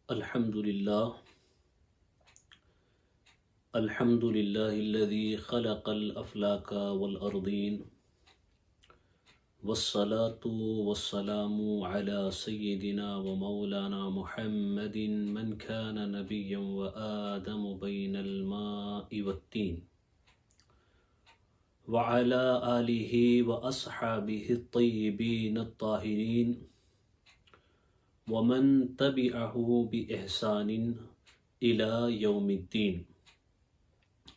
الحمد لله الذي خلق الأفلاك والأرضين والصلاة والسلام على سيدنا ومولانا محمد من كان نبيا وآدم بين الماء والتين وعلى آله وأصحابه الطيبين الطاهرين ومن تبعه بإحسان إلى يوم الدين.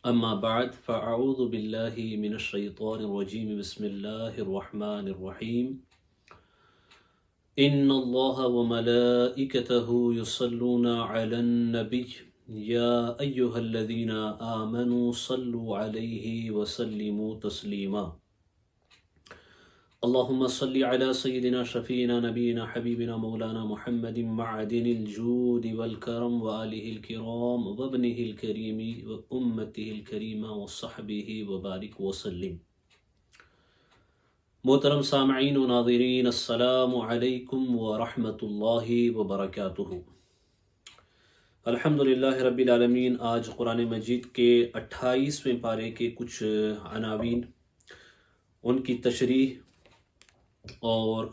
أما بعد فأعوذ بالله من الشيطان الرجيم. بسم الله الرحمن الرحيم. إن الله وملائكته يصلون على النبي يا أيها الذين آمنوا صلوا عليه وسلموا تسليما. اللهم صل على سيدنا شفينا نبينا حبيبنا مولانا محمد معدن الجود والكرم وآله الكرام وابنه الكريم وأمته الكريمة وصحبه وبارك وسلم. محترم سامعین و ناظرین، السلام علیکم ورحمۃ اللہ وبرکاتہ. الحمدللہ رب العالمین. آج قرآن مجید کے 28ویں پارے کے کچھ عناوین، ان کی تشریح اور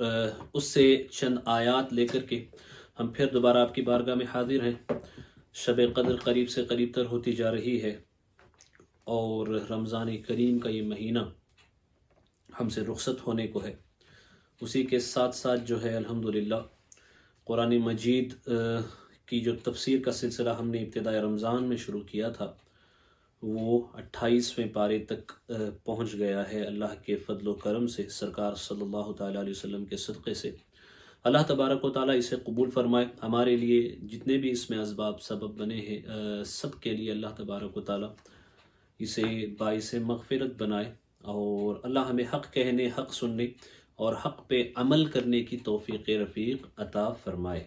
اس سے چند آیات لے کر کے ہم پھر دوبارہ آپ کی بارگاہ میں حاضر ہیں. شب قدر قریب سے قریب تر ہوتی جا رہی ہے اور رمضان کریم کا یہ مہینہ ہم سے رخصت ہونے کو ہے. اسی کے ساتھ ساتھ جو ہے الحمدللہ قرآن مجید کی جو تفسیر کا سلسلہ ہم نے ابتدائے رمضان میں شروع کیا تھا وہ 28ویں پارے تک پہنچ گیا ہے. اللہ کے فضل و کرم سے، سرکار صلی اللہ تعالیٰ علیہ وسلم کے صدقے سے اللہ تبارک و تعالیٰ اسے قبول فرمائے. ہمارے لیے جتنے بھی اس میں اسباب سبب بنے ہیں سب کے لیے اللہ تبارک و تعالیٰ اسے باعث مغفرت بنائے، اور اللہ ہمیں حق کہنے، حق سننے اور حق پہ عمل کرنے کی توفیق رفیق عطا فرمائے.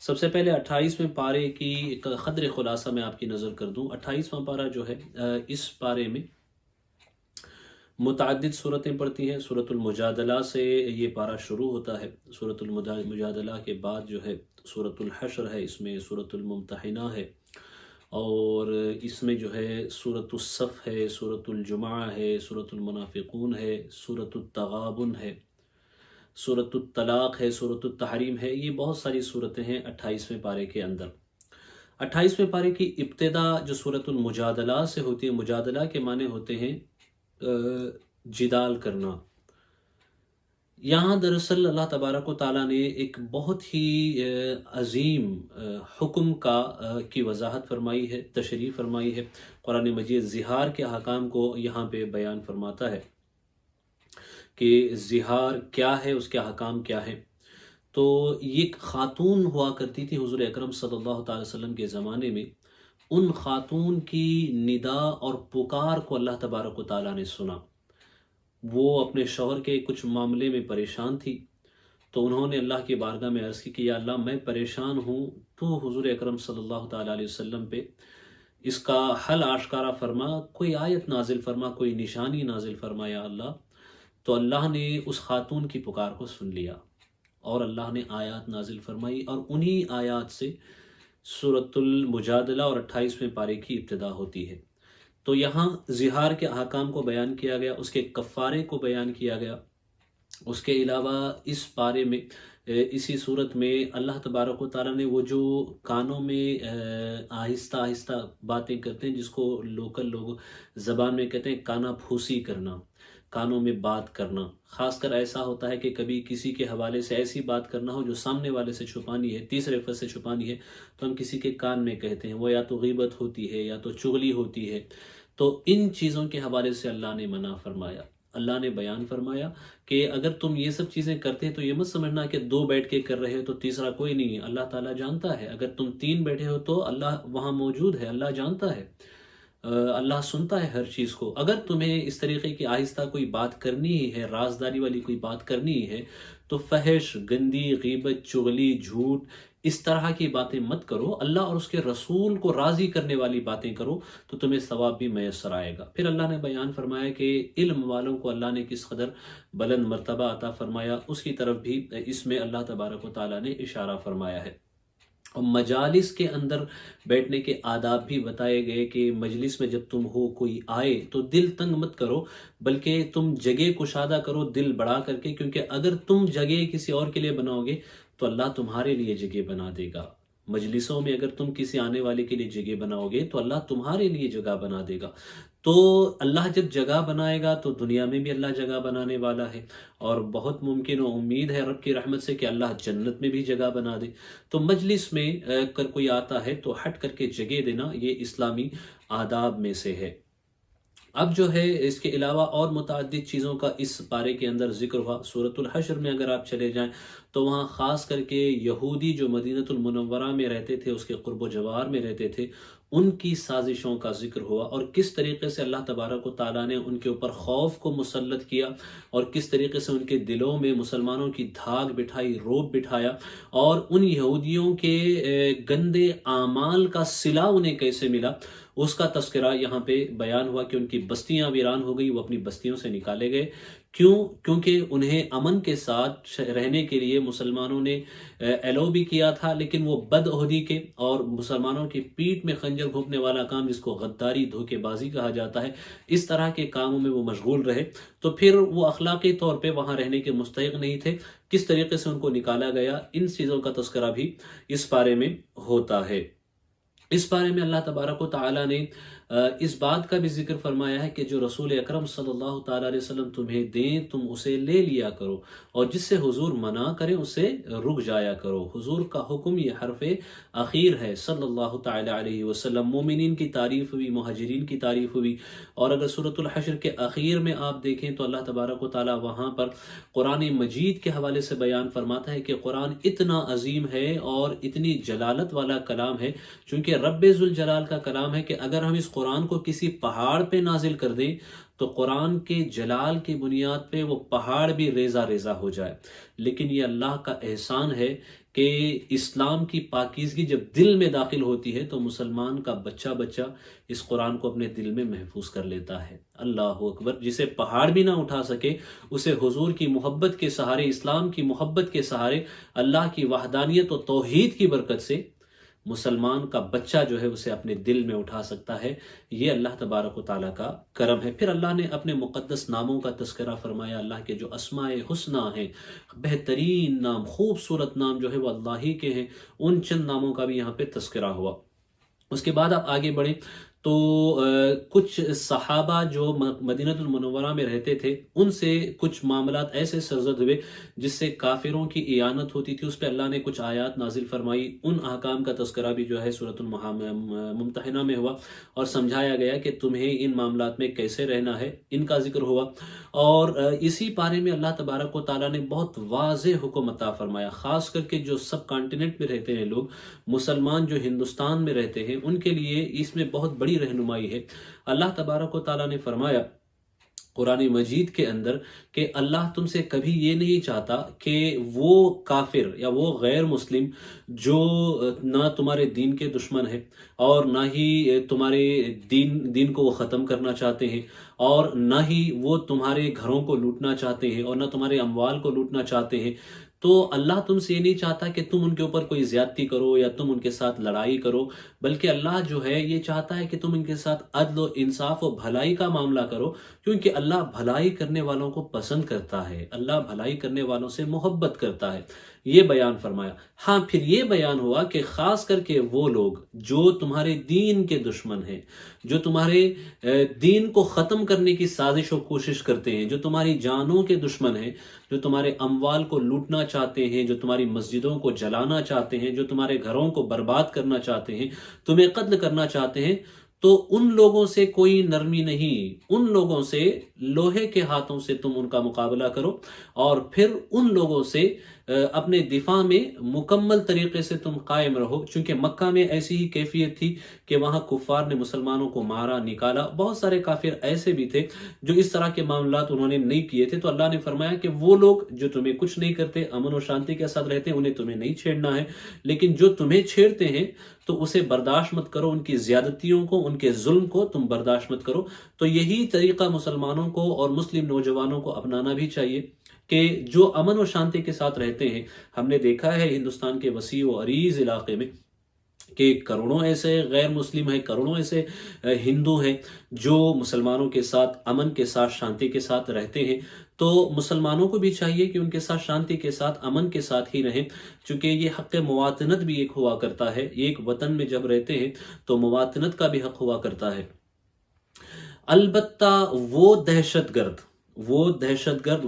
سب سے پہلے 28ویں پارے کی ایک قدر خلاصہ میں آپ کی نظر کر دوں. 28واں پارہ جو ہے اس پارے میں متعدد صورتیں پڑتی ہیں. سورۃ المجادلہ سے یہ پارہ شروع ہوتا ہے. سورۃ المجادلہ کے بعد جو ہے سورۃ الحشر ہے، اس میں سورۃ الممتحنہ ہے، اور اس میں جو ہے سورۃ الصف ہے، سورۃ الجمعہ ہے، سورۃ المنافقون ہے، سورۃ التغابن ہے، سورۃ الطلاق ہے، سورۃ التحریم ہے. یہ بہت ساری صورتیں ہیں 28ویں پارے کے اندر. 28ویں پارے کی ابتدا جو سورۃ المجادلہ سے ہوتی ہے، مجادلہ کے معنی ہوتے ہیں جدال کرنا. یہاں دراصل اللہ تبارک و تعالیٰ نے ایک بہت ہی عظیم حکم کی وضاحت فرمائی ہے، تشریح فرمائی ہے. قرآن مجید زہار کے احکام کو یہاں پہ بیان فرماتا ہے کہ زہار کیا ہے، اس کے احکام کیا ہیں. تو یہ ایک خاتون ہوا کرتی تھی حضور اکرم صلی اللہ تعالی وسلم کے زمانے میں. ان خاتون کی ندا اور پکار کو اللہ تبارک و تعالیٰ نے سنا. وہ اپنے شوہر کے کچھ معاملے میں پریشان تھی، تو انہوں نے اللہ کی بارگاہ میں عرض کی کہ یا اللہ میں پریشان ہوں، تو حضور اکرم صلی اللہ تعالیٰ علیہ وسلم پہ اس کا حل آشکارا فرما، کوئی آیت نازل فرما، کوئی نشانی نازل فرما یا اللہ. تو اللہ نے اس خاتون کی پکار کو سن لیا اور اللہ نے آیات نازل فرمائی، اور انہی آیات سے سورۃ المجادلہ اور 28ویں پارے کی ابتدا ہوتی ہے. تو یہاں زہار کے احکام کو بیان کیا گیا، اس کے کفارے کو بیان کیا گیا. اس کے علاوہ اس پارے میں اسی صورت میں اللہ تبارک و تعالیٰ نے وہ جو کانوں میں آہستہ آہستہ باتیں کرتے ہیں، جس کو لوکل لوگ زبان میں کہتے ہیں کانا پھوسی کرنا، کانوں میں بات کرنا. خاص کر ایسا ہوتا ہے کہ کبھی کسی کے حوالے سے ایسی بات کرنا ہو جو سامنے والے سے چھپانی ہے، تیسرے فرد سے چھپانی ہے، تو ہم کسی کے کان میں کہتے ہیں. وہ یا تو غیبت ہوتی ہے یا تو چغلی ہوتی ہے. تو ان چیزوں کے حوالے سے اللہ نے منع فرمایا. اللہ نے بیان فرمایا کہ اگر تم یہ سب چیزیں کرتے ہیں تو یہ مت سمجھنا کہ 2 بیٹھ کے کر رہے ہو تو تیسرا کوئی نہیں ہے. اللہ تعالیٰ جانتا ہے. اگر تم 3 بیٹھے ہو تو اللہ وہاں موجود ہے، اللہ جانتا ہے، اللہ سنتا ہے ہر چیز کو. اگر تمہیں اس طریقے کی آہستہ کوئی بات کرنی ہے، رازداری والی کوئی بات کرنی ہے، تو فحش، گندی، غیبت، چغلی، جھوٹ، اس طرح کی باتیں مت کرو. اللہ اور اس کے رسول کو راضی کرنے والی باتیں کرو تو تمہیں ثواب بھی میسر آئے گا. پھر اللہ نے بیان فرمایا کہ علم والوں کو اللہ نے کس قدر بلند مرتبہ عطا فرمایا، اس کی طرف بھی اس میں اللہ تبارک و تعالیٰ نے اشارہ فرمایا ہے. اور مجالس کے اندر بیٹھنے کے آداب بھی بتائے گئے کہ مجلس میں جب تم ہو، کوئی آئے تو دل تنگ مت کرو، بلکہ تم جگہ کشادہ کرو دل بڑا کر کے، کیونکہ اگر تم جگہ کسی اور کے لیے بناؤ گے تو اللہ تمہارے لیے جگہ بنا دے گا۔ مجلسوں میں اگر تم کسی آنے والے کے لیے جگہ بناؤ گے تو اللہ تمہارے لیے جگہ بنا دے گا۔ تو اللہ جب جگہ بنائے گا تو دنیا میں بھی اللہ جگہ بنانے والا ہے، اور بہت ممکن و امید ہے رب کی رحمت سے کہ اللہ جنت میں بھی جگہ بنا دے۔ تو مجلس میں اگر کوئی آتا ہے تو ہٹ کر کے جگہ دینا یہ اسلامی آداب میں سے ہے۔ اب جو ہے اس کے علاوہ اور متعدد چیزوں کا اس پارے کے اندر ذکر ہوا۔ سورۃ الحشر میں اگر آپ چلے جائیں تو وہاں خاص کر کے یہودی جو مدینۃ المنورہ میں رہتے تھے، اس کے قرب و جوار میں رہتے تھے، ان کی سازشوں کا ذکر ہوا، اور کس طریقے سے اللہ تبارک و تعالیٰ نے ان کے اوپر خوف کو مسلط کیا، اور کس طریقے سے ان کے دلوں میں مسلمانوں کی دھاگ بٹھائی، روب بٹھایا، اور ان یہودیوں کے گندے اعمال کا صلہ انہیں کیسے ملا، اس کا تذکرہ یہاں پہ بیان ہوا کہ ان کی بستیاں ویران ہو گئی، وہ اپنی بستیوں سے نکالے گئے۔ کیونکہ انہیں امن کے ساتھ رہنے کے لیے مسلمانوں نے ایلو بھی کیا تھا، لیکن وہ بدعہدی کے اور مسلمانوں کی پیٹھ میں خنجر گھونپنے والا کام، جس کو غداری، دھوکے بازی کہا جاتا ہے، اس طرح کے کاموں میں وہ مشغول رہے، تو پھر وہ اخلاقی طور پہ وہاں رہنے کے مستحق نہیں تھے۔ کس طریقے سے ان کو نکالا گیا، ان چیزوں کا تذکرہ بھی اس بارے میں ہوتا ہے۔ اس بارے میں اللہ تبارک و تعالیٰ نے اس بات کا بھی ذکر فرمایا ہے کہ جو رسول اکرم صلی اللہ تعالیٰ علیہ وسلم تمہیں دیں تم اسے لے لیا کرو، اور جس سے حضور منع کریں اسے رک جایا کرو۔ حضور کا حکم یہ حرف اخیر ہے صلی اللہ تعالیٰ علیہ وسلم۔ مومنین کی تعریف ہوئی، مہاجرین کی تعریف ہوئی، اور اگر سورۃ الحشر کے اخیر میں آپ دیکھیں تو اللہ تبارک و تعالیٰ وہاں پر قرآن مجید کے حوالے سے بیان فرماتا ہے کہ قرآن اتنا عظیم ہے اور اتنی جلالت والا کلام ہے، چونکہ رب ذوالجلال کا کلام ہے، کہ اگر ہم اس قرآن کو کسی پہاڑ پہ نازل کر دیں تو قرآن کے جلال کی بنیاد پہ وہ پہاڑ بھی ریزہ ریزہ ہو جائے۔ لیکن یہ اللہ کا احسان ہے کہ اسلام کی پاکیزگی جب دل میں داخل ہوتی ہے تو مسلمان کا بچہ بچہ اس قرآن کو اپنے دل میں محفوظ کر لیتا ہے۔ اللہ اکبر! جسے پہاڑ بھی نہ اٹھا سکے، اسے حضور کی محبت کے سہارے، اسلام کی محبت کے سہارے، اللہ کی وحدانیت و توحید کی برکت سے مسلمان کا بچہ جو ہے اسے اپنے دل میں اٹھا سکتا ہے۔ یہ اللہ تبارک و تعالیٰ کا کرم ہے۔ پھر اللہ نے اپنے مقدس ناموں کا تذکرہ فرمایا۔ اللہ کے جو اسماء حسنی ہیں، بہترین نام، خوبصورت نام جو ہے وہ اللہ ہی کے ہیں، ان چند ناموں کا بھی یہاں پہ تذکرہ ہوا۔ اس کے بعد آپ آگے بڑھیں تو کچھ صحابہ جو مدینہ المنورہ میں رہتے تھے، ان سے کچھ معاملات ایسے سرزد ہوئے جس سے کافروں کی اعانت ہوتی تھی۔ اس پہ اللہ نے کچھ آیات نازل فرمائی۔ ان احکام کا تذکرہ بھی جو ہے سورۃ الممتحنہ میں ہوا، اور سمجھایا گیا کہ تمہیں ان معاملات میں کیسے رہنا ہے، ان کا ذکر ہوا۔ اور اسی بارے میں اللہ تبارک و تعالیٰ نے بہت واضح حکم عطا فرمایا، خاص کر کے جو سب کانٹیننٹ میں رہتے ہیں لوگ، مسلمان جو ہندوستان میں رہتے ہیں، ان کے لیے اس میں بہت بڑی رہنمائی ہے۔ اللہ تبارک و تعالیٰ نے فرمایا قرآن مجید کے اندر کہ اللہ تم سے کبھی یہ نہیں چاہتا کہ وہ کافر یا وہ غیر مسلم جو نہ تمہارے دین کے دشمن ہے اور نہ ہی تمہارے دین کو وہ ختم کرنا چاہتے ہیں، اور نہ ہی وہ تمہارے گھروں کو لوٹنا چاہتے ہیں، اور نہ تمہارے اموال کو لوٹنا چاہتے ہیں، تو اللہ تم سے یہ نہیں چاہتا کہ تم ان کے اوپر کوئی زیادتی کرو یا تم ان کے ساتھ لڑائی کرو، بلکہ اللہ جو ہے یہ چاہتا ہے کہ تم ان کے ساتھ عدل و انصاف و بھلائی کا معاملہ کرو، کیونکہ اللہ بھلائی کرنے والوں کو پسند کرتا ہے، اللہ بھلائی کرنے والوں سے محبت کرتا ہے۔ یہ بیان فرمایا۔ ہاں، پھر یہ بیان ہوا کہ خاص کر کے وہ لوگ جو تمہارے دین کے دشمن ہیں، جو تمہارے دین کو ختم کرنے کی سازش و کوشش کرتے ہیں، جو تمہاری جانوں کے دشمن ہیں، جو تمہارے اموال کو لوٹنا چاہتے ہیں، جو تمہاری مسجدوں کو جلانا چاہتے ہیں، جو تمہارے گھروں کو برباد کرنا چاہتے ہیں، تمہیں قتل کرنا چاہتے ہیں، تو ان لوگوں سے کوئی نرمی نہیں، ان لوگوں سے لوہے کے ہاتھوں سے تم ان کا مقابلہ کرو، اور پھر ان لوگوں سے اپنے دفاع میں مکمل طریقے سے تم قائم رہو، چونکہ مکہ میں ایسی ہی کیفیت تھی کہ وہاں کفار نے مسلمانوں کو مارا، نکالا۔ بہت سارے کافر ایسے بھی تھے جو اس طرح کے معاملات انہوں نے نہیں کیے تھے، تو اللہ نے فرمایا کہ وہ لوگ جو تمہیں کچھ نہیں کرتے، امن و شانتی کے ساتھ رہتے ہیں، انہیں تمہیں نہیں چھیڑنا ہے، لیکن جو تمہیں چھیڑتے ہیں تو اسے برداشت مت کرو، ان کی زیادتیوں کو، ان کے ظلم کو تم برداشت مت کرو۔ تو یہی طریقہ مسلمانوں کو اور مسلم نوجوانوں کو اپنانا بھی چاہیے کہ جو امن و شانتی کے ساتھ رہتے ہیں. ہم نے دیکھا ہے ہندوستان کے وسیع و عریض علاقے میں کہ کروڑوں ایسے غیر مسلم ہیں، کروڑوں ایسے ہندو ہیں جو مسلمانوں کے ساتھ امن کے ساتھ شانتی کے ساتھ رہتے ہیں. تو مسلمانوں کو بھی چاہیے کہ ان کے ساتھ شانتی کے ساتھ امن کے ساتھ ہی رہیں، چونکہ یہ حق مواطنت بھی ایک ہوا کرتا ہے. ایک وطن میں جب رہتے ہیں تو مواطنت کا بھی حق ہوا کرتا ہے. البتہ وہ دہشت گرد،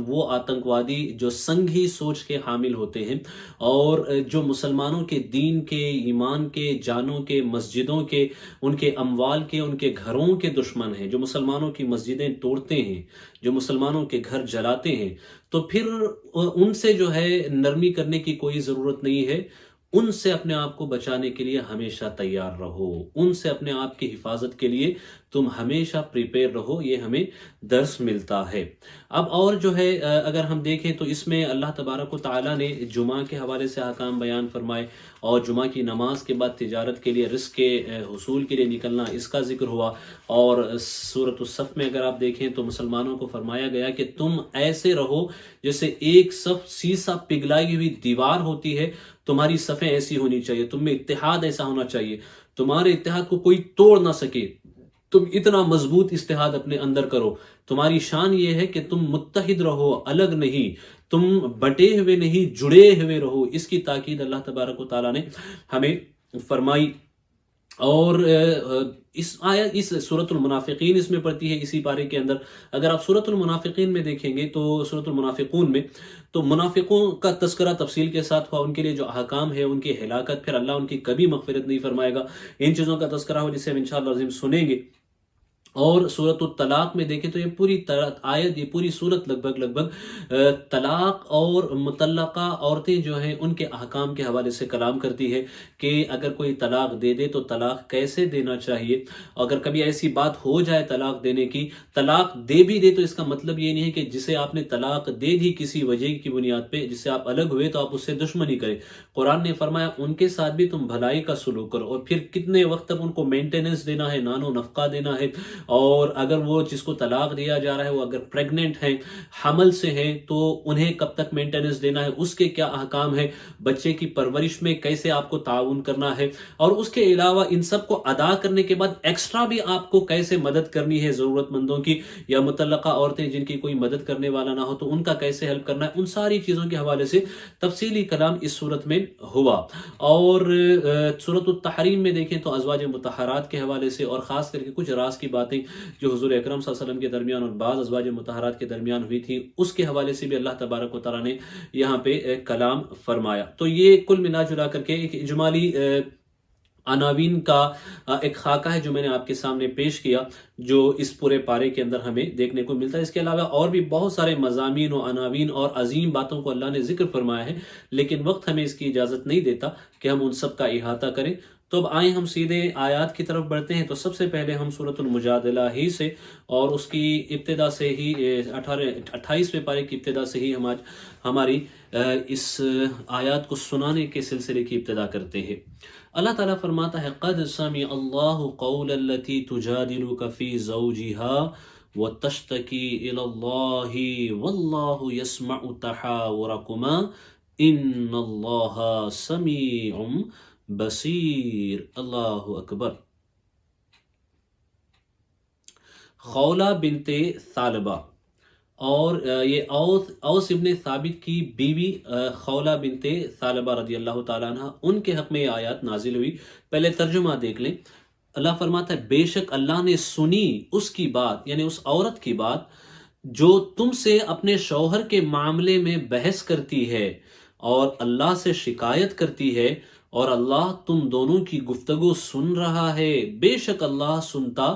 وہ آتنکوادی جو سنگھی سوچ کے حامل ہوتے ہیں اور جو مسلمانوں کے دین کے، ایمان کے، جانوں کے، مسجدوں کے، ان کے اموال کے، ان کے گھروں کے دشمن ہیں، جو مسلمانوں کی مسجدیں توڑتے ہیں، جو مسلمانوں کے گھر جلاتے ہیں، تو پھر ان سے جو ہے نرمی کرنے کی کوئی ضرورت نہیں ہے. ان سے اپنے آپ کو بچانے کے لیے ہمیشہ تیار رہو، ان سے اپنے آپ کی حفاظت کے لیے تم ہمیشہ پریپیئر رہو. یہ ہمیں درس ملتا ہے. اب اور جو ہے اگر ہم دیکھیں تو اس میں اللہ تبارک و تعالیٰ نے جمعہ کے حوالے سے احکام بیان فرمائے، اور جمعہ کی نماز کے بعد تجارت کے لیے، رزق کے حصول کے لیے نکلنا، اس کا ذکر ہوا. اور سورۃ الصف میں اگر آپ دیکھیں تو مسلمانوں کو فرمایا گیا کہ تم ایسے رہو جیسے ایک صف سیسا پگھلائی ہوئی دیوار ہوتی ہے. تمہاری صفیں ایسی ہونی چاہیے، تم میں اتحاد ایسا ہونا چاہیے، تمہارے اتحاد کو کوئی توڑ نہ سکے. تم اتنا مضبوط اتحاد اپنے اندر کرو. تمہاری شان یہ ہے کہ تم متحد رہو، الگ نہیں، تم بٹے ہوئے نہیں، جڑے ہوئے رہو. اس کی تاکید اللہ تبارک و تعالیٰ نے ہمیں فرمائی. اور اس سورۃ المنافقین اس میں پڑتی ہے اسی پارے کے اندر. اگر آپ سورۃ المنافقین میں دیکھیں گے تو سورۃ المنافقون میں تو منافقوں کا تذکرہ تفصیل کے ساتھ ہوا، ان کے لیے جو احکام ہے، ان کی ہلاکت، پھر اللہ ان کی کبھی مغفرت نہیں فرمائے گا. ان چیزوں کا تذکرہ ہو جسے ہم انشاءاللہ عظیم سنیں گے. اور سورۃ الطلاق میں دیکھیں تو یہ پوری آیت، یہ پوری سورت لگ بھگ طلاق اور مطلقہ عورتیں جو ہیں ان کے احکام کے حوالے سے کلام کرتی ہے کہ اگر کوئی طلاق دے دے تو طلاق کیسے دینا چاہیے. اگر کبھی ایسی بات ہو جائے طلاق دینے کی، طلاق دے بھی دے تو اس کا مطلب یہ نہیں ہے کہ جسے آپ نے طلاق دے دی کسی وجہ کی بنیاد پہ، جس سے آپ الگ ہوئے تو آپ اس سے دشمنی کریں. قرآن نے فرمایا ان کے ساتھ بھی تم بھلائی کا سلوک کرو. اور پھر کتنے وقت تک ان کو مینٹیننس دینا ہے، نان و نفقہ دینا ہے. اور اگر وہ جس کو طلاق دیا جا رہا ہے وہ اگر پریگننٹ ہیں، حمل سے ہیں، تو انہیں کب تک مینٹیننس دینا ہے، اس کے کیا احکام ہے، بچے کی پرورش میں کیسے آپ کو تعاون کرنا ہے، اور اس کے علاوہ ان سب کو ادا کرنے کے بعد ایکسٹرا بھی آپ کو کیسے مدد کرنی ہے ضرورت مندوں کی، یا متعلقہ عورتیں جن کی کوئی مدد کرنے والا نہ ہو تو ان کا کیسے ہیلپ کرنا ہے. ان ساری چیزوں کے حوالے سے تفصیلی کلام اس صورت میں ہوا. اور سورۃ التحریم میں دیکھیں تو ازواج مطہرات کے حوالے سے اور خاص کر کے کچھ راز کی باتیں جو حضور اکرم صلی اللہ علیہ وسلم کے درمیان اور بعض ازواج مطہرات کے درمیان ہوئی تھی، اس کے حوالے سے بھی اللہ تبارک و تعالیٰ نے یہاں پہ کلام فرمایا. تو یہ کل ملا جلا کر کے ایک اجمالی عناوین کا ایک خاکہ ہے جو میں نے آپ کے سامنے پیش کیا، جو اس پورے پارے کے اندر ہمیں دیکھنے کو ملتا ہے. اس کے علاوہ اور بھی بہت سارے مضامین و عناوین اور عظیم باتوں کو اللہ نے ذکر فرمایا ہے، لیکن وقت ہمیں اس کی اجازت نہیں دیتا کہ ہم ان سب کا احاطہ کریں. تو اب آئیں ہم سیدھے آیات کی طرف بڑھتے ہیں. تو سب سے پہلے ہم سورۃ المجادلہ ہی سے اور اس کی ابتدا سے ہی 28ویں پارے کی ابتدا سے ہی ہم آج ہماری اس آیات کو سنانے کے سلسلے کی ابتدا کرتے ہیں. اللہ تعالیٰ فرماتا ہے قد سمع اللہ قول التي تجادلك في زوجها وتشتكي الى الله والله يسمع تحاوركما ان اللہ سمیع بصیر. اللہ اکبر. خولہ بنت ثعلبہ، اور یہ اوس ابن ثابت کی بیوی خولہ بنت ثعلبہ رضی اللہ تعالیٰ عنہ، ان کے حق میں یہ آیات نازل ہوئی. پہلے ترجمہ دیکھ لیں. اللہ فرماتا ہے بے شک اللہ نے سنی اس کی بات، یعنی اس عورت کی بات جو تم سے اپنے شوہر کے معاملے میں بحث کرتی ہے اور اللہ سے شکایت کرتی ہے، اور اللہ تم دونوں کی گفتگو سن رہا ہے. بے شک اللہ سنتا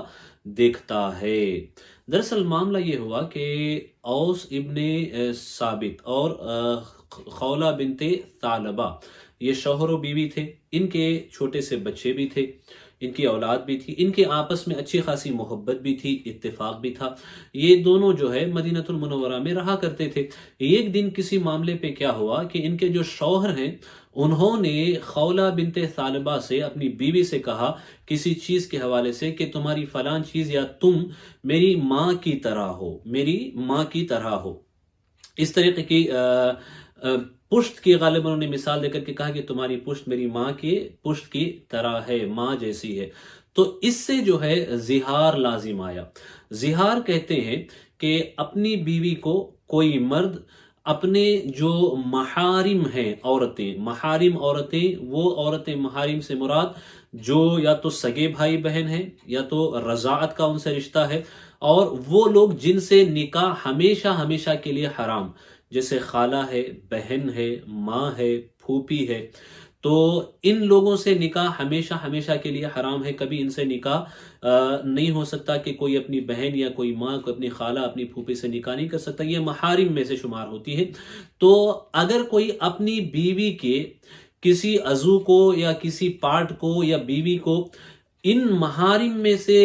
دیکھتا ہے. دراصل معاملہ یہ ہوا کہ اوس ابن ثابت اور خولہ بنت ثعلبہ یہ شوہر و بیوی تھے. ان کے چھوٹے سے بچے بھی تھے، ان کی اولاد بھی تھی، ان کے آپس میں اچھی خاصی محبت بھی تھی، اتفاق بھی تھا. یہ دونوں جو ہے مدینہ المنورہ میں رہا کرتے تھے. ایک دن کسی معاملے پہ کیا ہوا کہ ان کے جو شوہر ہیں انہوں نے خولہ بنت ثعلبہ سے، اپنی بیوی سے کہا کسی چیز کے حوالے سے کہ تمہاری فلان چیز، یا تم میری ماں کی طرح ہو، میری ماں کی طرح ہو. اس طریقے کی پشت کی غالباً انہوں نے مثال دے کر کے کہا کہ تمہاری پشت میری ماں کی پشت کی طرح ہے، ماں جیسی ہے. تو اس سے جو ہے زہار لازم آیا. زہار کہتے ہیں کہ اپنی بیوی کو کوئی مرد اپنے جو محارم ہیں عورتیں، محارم عورتیں وہ عورتیں، محارم سے مراد جو یا تو سگے بھائی بہن ہیں یا تو رضاعت کا ان سے رشتہ ہے، اور وہ لوگ جن سے نکاح ہمیشہ ہمیشہ کے لیے حرام، جیسے خالہ ہے، بہن ہے، ماں ہے، پھوپھی ہے. تو ان لوگوں سے نکاح ہمیشہ ہمیشہ کے لیے حرام ہے. کبھی ان سے نکاح نہیں ہو سکتا کہ کوئی اپنی بہن یا کوئی ماں کو اپنی خالہ اپنی پھوپھی سے نکاح نہیں کر سکتا. یہ محارم میں سے شمار ہوتی ہے. تو اگر کوئی اپنی بیوی کے کسی عضو کو یا کسی پارٹ کو یا بیوی کو ان محارم میں سے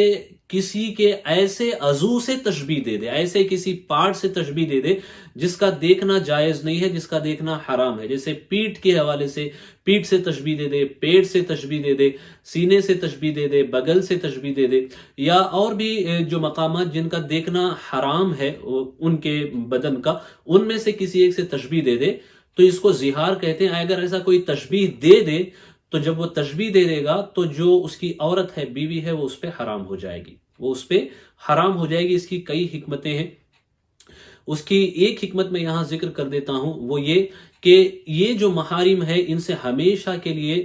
کسی کے ایسے عضو سے تشبیہ دے دے، ایسے کسی پارٹ سے تشبیہ دے دے جس کا دیکھنا جائز نہیں ہے، جس کا دیکھنا حرام ہے، جیسے پیٹھ کے حوالے سے پیٹھ سے تشبیہ دے دے، پیٹ سے تشبیہ دے دے، سینے سے تشبیہ دے دے، بغل سے تشبیہ دے دے، یا اور بھی جو مقامات جن کا دیکھنا حرام ہے ان کے بدن کا، ان میں سے کسی ایک سے تشبیہ دے دے، تو اس کو زہار کہتے ہیں. اگر ایسا کوئی تشبیہ دے دے تو جب وہ تشبیہ دے دے گا تو جو اس کی عورت ہے، بیوی ہے، وہ اس پہ حرام ہو جائے گی، وہ اس پہ حرام ہو جائے گی. اس کی کئی حکمتیں ہیں. اس کی ایک حکمت میں یہاں ذکر کر دیتا ہوں، وہ یہ کہ یہ جو محارم ہے ان سے ہمیشہ کے لیے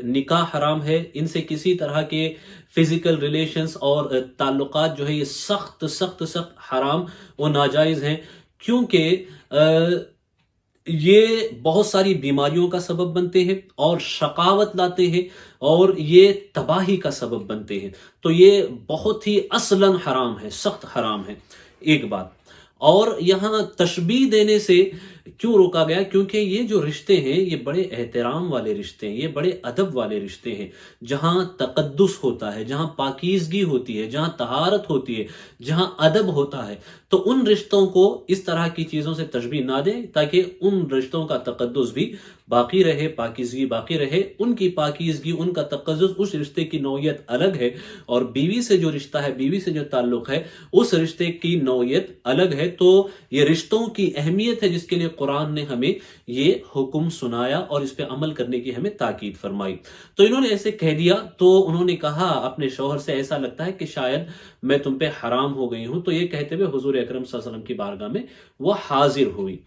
نکاح حرام ہے. ان سے کسی طرح کے فزیکل ریلیشنز اور تعلقات جو ہے یہ سخت سخت سخت حرام و ناجائز ہیں، کیونکہ یہ بہت ساری بیماریوں کا سبب بنتے ہیں اور شقاوت لاتے ہیں اور یہ تباہی کا سبب بنتے ہیں. تو یہ بہت ہی اصلاً حرام ہے، سخت حرام ہے. ایک بات اور یہاں تشبیہ دینے سے کیوں روکا گیا؟ کیونکہ یہ جو رشتے ہیں یہ بڑے احترام والے رشتے ہیں، یہ بڑے ادب والے رشتے ہیں، جہاں تقدس ہوتا ہے، جہاں پاکیزگی ہوتی ہے، جہاں طہارت ہوتی ہے، جہاں ادب ہوتا ہے. تو ان رشتوں کو اس طرح کی چیزوں سے تشبیہ نہ دیں تاکہ ان رشتوں کا تقدس بھی باقی رہے، پاکیزگی باقی رہے. ان کی پاکیزگی، ان کا تقدس، اس رشتے کی نوعیت الگ ہے، اور بیوی سے جو رشتہ ہے، بیوی سے جو تعلق ہے، اس رشتے کی نوعیت الگ ہے. تو یہ رشتوں کی اہمیت ہے جس کے لیے قرآن نے ہمیں یہ حکم سنایا اور اس پہ عمل کرنے کی ہمیں تاکید فرمائی. تو انہوں نے ایسے کہہ دیا تو انہوں نے کہا اپنے شوہر سے، ایسا لگتا ہے کہ شاید میں تم پہ حرام ہو گئی ہوں. تو یہ کہتے ہوئے حضور اکرم صلی اللہ علیہ وسلم کی بارگاہ میں وہ حاضر ہوئی.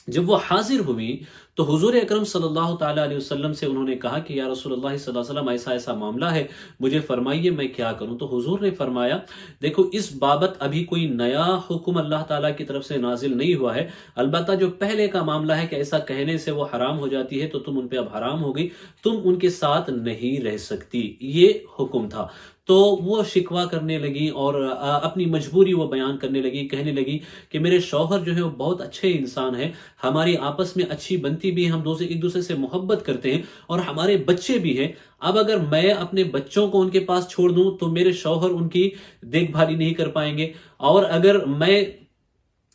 جب وہ حاضر ہوئی تو حضور اکرم صلی اللہ تعالیٰ علیہ وسلم سے انہوں نے کہا کہ یا رسول اللہ صلی اللہ علیہ وسلم ایسا ایسا معاملہ ہے، مجھے فرمائیے میں کیا کروں. تو حضور نے فرمایا دیکھو اس بابت ابھی کوئی نیا حکم اللہ تعالیٰ کی طرف سے نازل نہیں ہوا ہے، البتہ جو پہلے کا معاملہ ہے کہ ایسا کہنے سے وہ حرام ہو جاتی ہے تو تم ان پہ اب حرام ہو گئی، تم ان کے ساتھ نہیں رہ سکتی، یہ حکم تھا. تو وہ شکوہ کرنے لگی اور اپنی مجبوری وہ بیان کرنے لگی، کہنے لگی کہ میرے شوہر جو ہے وہ بہت اچھے انسان ہیں، ہماری آپس میں اچھی بنتی بھی ہے، ہم ایک دوسرے سے محبت کرتے ہیں اور ہمارے بچے بھی ہیں. اب اگر میں اپنے بچوں کو ان کے پاس چھوڑ دوں تو میرے شوہر ان کی دیکھ بھالی نہیں کر پائیں گے، اور اگر میں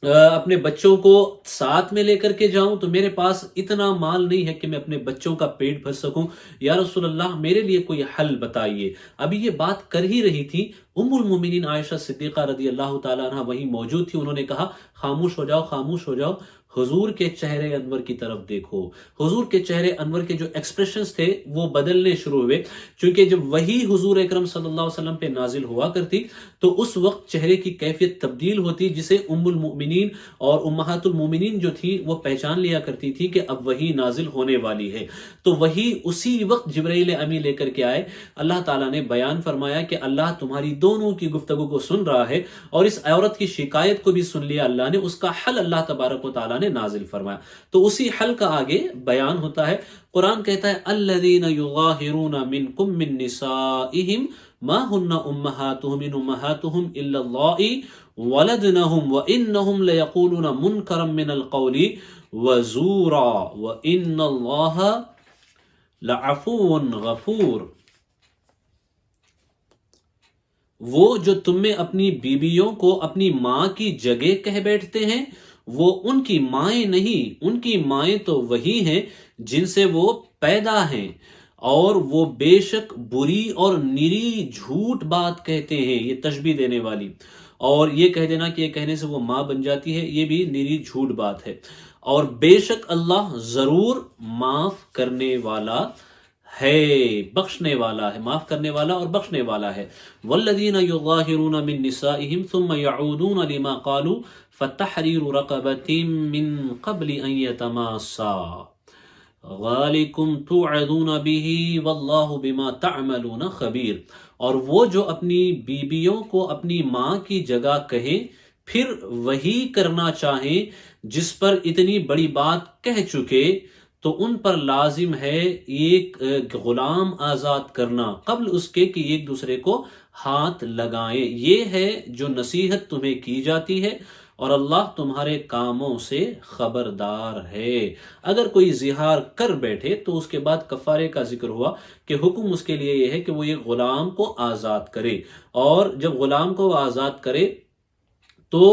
اپنے بچوں کو ساتھ میں لے کر کے جاؤں تو میرے پاس اتنا مال نہیں ہے کہ میں اپنے بچوں کا پیٹ بھر سکوں. یا رسول اللہ میرے لیے کوئی حل بتائیے. ابھی یہ بات کر ہی رہی تھی، ام المومنین عائشہ صدیقہ رضی اللہ تعالیٰ عنہ وہیں موجود تھی. انہوں نے کہا خاموش ہو جاؤ، خاموش ہو جاؤ، حضور کے چہرے انور کی طرف دیکھو. حضور کے چہرے انور کے جو ایکسپریشنز تھے وہ بدلنے شروع ہوئے، چونکہ جب وہی حضور اکرم صلی اللہ علیہ وسلم پہ نازل ہوا کرتی تو اس وقت چہرے کی کیفیت تبدیل ہوتی، جسے ام المؤمنین اور امہات المومنین جو تھی وہ پہچان لیا کرتی تھی کہ اب وہی نازل ہونے والی ہے. تو وہی اسی وقت جبرائیل امی لے کر کے آئے. اللہ تعالیٰ نے بیان فرمایا کہ اللہ تمہاری دونوں کی گفتگو کو سن رہا ہے، اور اس عورت کی شکایت کو بھی سن لیا اللہ نے، اس کا حل اللہ تبارک و تعالیٰ نے نازل فرمایا. تو اسی حل کا آگے بیان ہوتا ہے. قرآن کہتا ہے الذین یظاہرون منکم من نسائہم ما ہن امہاتہم ان امہاتہم الا اللائے ولدنہم وانہم لیقولون منکرا من القول وزورا وان اللہ لعفو غفور. وہ جو تم میں اپنی بیویوں کو اپنی ماں کی جگہ کہہ بیٹھتے ہیں وہ ان کی مائیں نہیں، ان کی مائیں تو وہی ہیں جن سے وہ پیدا ہیں، اور وہ بے شک بری اور نری جھوٹ بات کہتے ہیں. یہ تشبیہ دینے والی. اور یہ کہہ دینا کہ یہ کہنے سے وہ ماں بن جاتی ہے، یہ بھی نیری جھوٹ بات ہے۔ اور بے شک اللہ ضرور معاف کرنے والا ہے، بخشنے والا ہے، معاف کرنے والا اور بخشنے والا ہے۔ والذین یظاہرون من نسائہم ثم یعودون لما قالوا فتحریر رقبۃ من قبل ان یتماسا ذالکم توعظون بہ واللہ بما تعملون خبیر۔ اور وہ جو اپنی بیویوں کو اپنی ماں کی جگہ کہیں پھر وہی کرنا چاہیں جس پر اتنی بڑی بات کہہ چکے، تو ان پر لازم ہے ایک غلام آزاد کرنا قبل اس کے کہ ایک دوسرے کو ہاتھ لگائیں۔ یہ ہے جو نصیحت تمہیں کی جاتی ہے اور اللہ تمہارے کاموں سے خبردار ہے۔ اگر کوئی زہار کر بیٹھے تو اس کے بعد کفارے کا ذکر ہوا کہ حکم اس کے لیے یہ ہے کہ وہ ایک غلام کو آزاد کرے، اور جب غلام کو وہ آزاد کرے تو